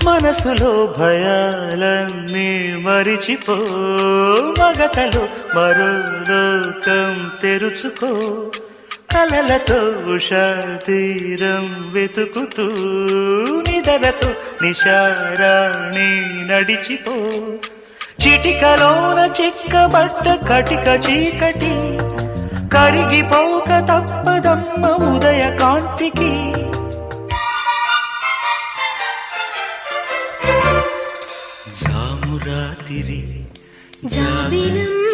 మనసులో భయాలన్నీ మరిచిపో, మగతలో మరో లోకం తెరుచుకో, కలలతో ఉషా తీరం వెతుకుతూ నిదలతో నిశారాణి నడిచిపో. చిటికలోన చిక్కబట్ట కటిక చీకటి కరిగిపోక తప్పదమ్మ ఉదయ కాంతికి. జామురాతిరి జాబిలమ్మ